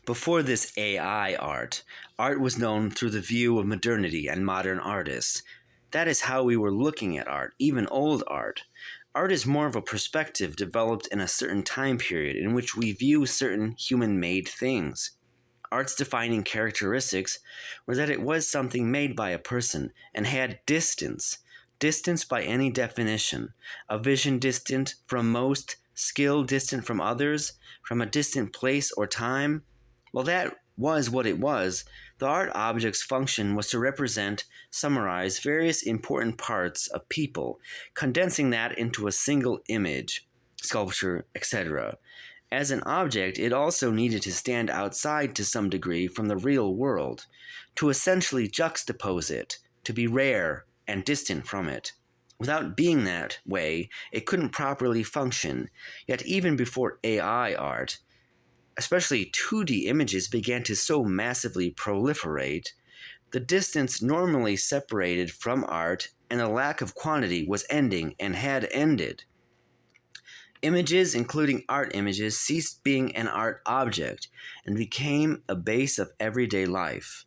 Before this AI art, art was known through the view of modernity and modern artists. That is how we were looking at art, even old art. Art is more of a perspective developed in a certain time period in which we view certain human made things. Art's defining characteristics were that it was something made by a person and had distance. Distance by any definition. A vision distant from most, skill distant from others, from a distant place or time. Well, that was what it was. The art object's function was to represent, summarize various important parts of people, condensing that into a single image, sculpture, etc. As an object, it also needed to stand outside to some degree from the real world, to essentially juxtapose it, to be rare and distant from it. Without being that way, it couldn't properly function. Yet even before AI art, especially 2D images began to so massively proliferate, the distance normally separated from art and the lack of quantity was ending and had ended. Images, including art images, ceased being an art object and became a base of everyday life.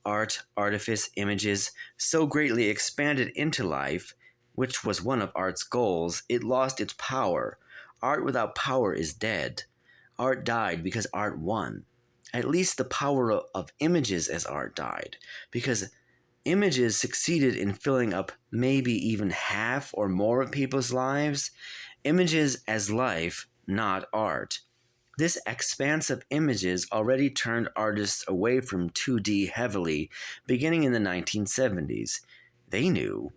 Art, artifice, images so greatly expanded into life, which was one of art's goals, it lost its power. Art without power is dead. Art died because art won. At least the power of images as art died, because images succeeded in filling up maybe even half or more of people's lives. Images as life, not art. This expanse of images already turned artists away from 2D heavily, beginning in the 1970s. They knew.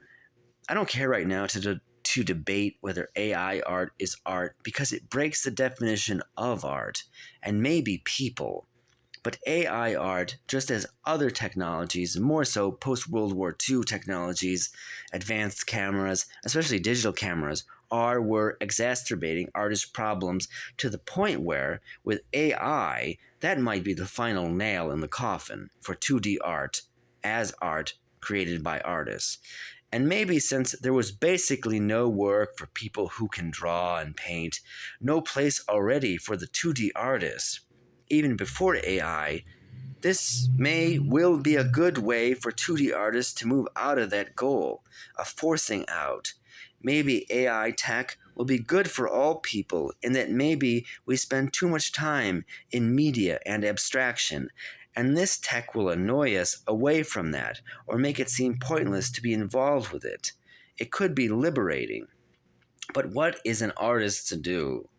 I don't care right now to debate whether AI art is art because it breaks the definition of art and maybe people. But AI art, just as other technologies, more so post World War II technologies, advanced cameras, especially digital cameras, were exacerbating artists' problems to the point where, with AI, that might be the final nail in the coffin for 2D art as art created by artists. And maybe since there was basically no work for people who can draw and paint, no place already for the 2D artists, even before AI, this will be a good way for 2D artists to move out of that goal of forcing out. Maybe AI tech will be good for all people in that maybe we spend too much time in media and abstraction, and this tech will annoy us away from that or make it seem pointless to be involved with it. It could be liberating. But what is an artist to do?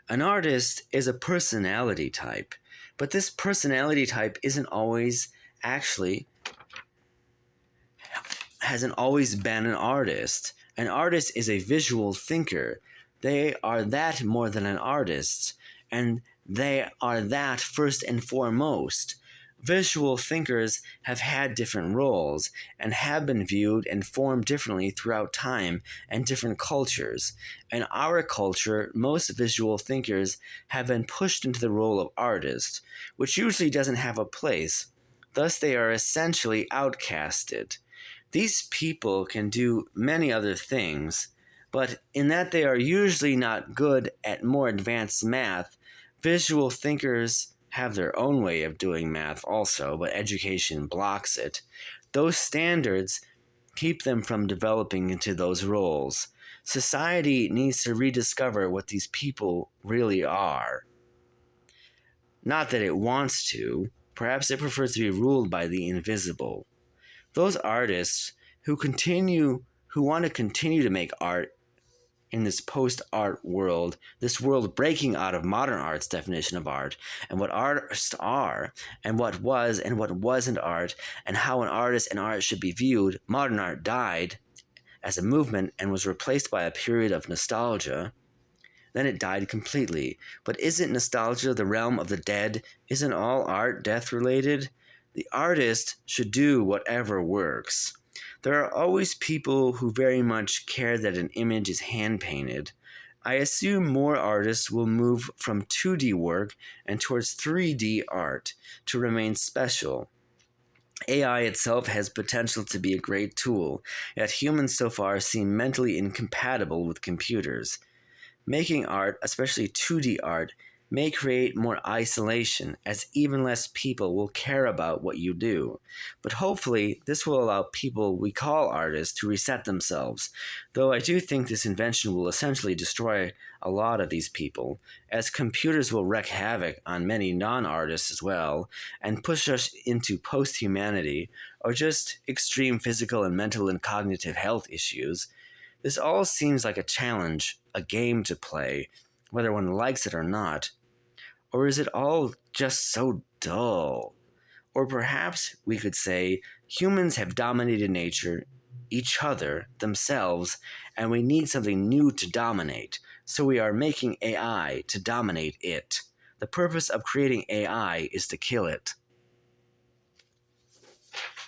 An artist is a personality type, but this personality type actually hasn't always been an artist. An artist is a visual thinker. They are that more than an artist, and they are that first and foremost. Visual thinkers have had different roles and have been viewed and formed differently throughout time and different cultures. In our culture, most visual thinkers have been pushed into the role of artist, which usually doesn't have a place. Thus, they are essentially outcasted. These people can do many other things, but in that they are usually not good at more advanced math, visual thinkers have their own way of doing math also, but education blocks it. Those standards keep them from developing into those roles. Society needs to rediscover what these people really are. Not that it wants to, perhaps it prefers to be ruled by the invisible. Those artists who want to continue to make art in this post-art world, this world breaking out of modern art's definition of art, and what artists are, and what was and what wasn't art, and how an artist and art should be viewed. Modern art died as a movement and was replaced by a period of nostalgia. Then it died completely. But isn't nostalgia the realm of the dead? Isn't all art death-related? The artist should do whatever works. There are always people who very much care that an image is hand-painted. I assume more artists will move from 2D work and towards 3D art to remain special. AI itself has potential to be a great tool, yet humans so far seem mentally incompatible with computers. Making art, especially 2D art, may create more isolation, as even less people will care about what you do. But hopefully, this will allow people we call artists to reset themselves, though I do think this invention will essentially destroy a lot of these people, as computers will wreak havoc on many non artists as well, and push us into post humanity or just extreme physical and mental and cognitive health issues. This all seems like a challenge, a game to play, whether one likes it or not. Or is it all just so dull? Or perhaps we could say humans have dominated nature, each other, themselves, and we need something new to dominate, so we are making AI to dominate it. The purpose of creating AI is to kill it.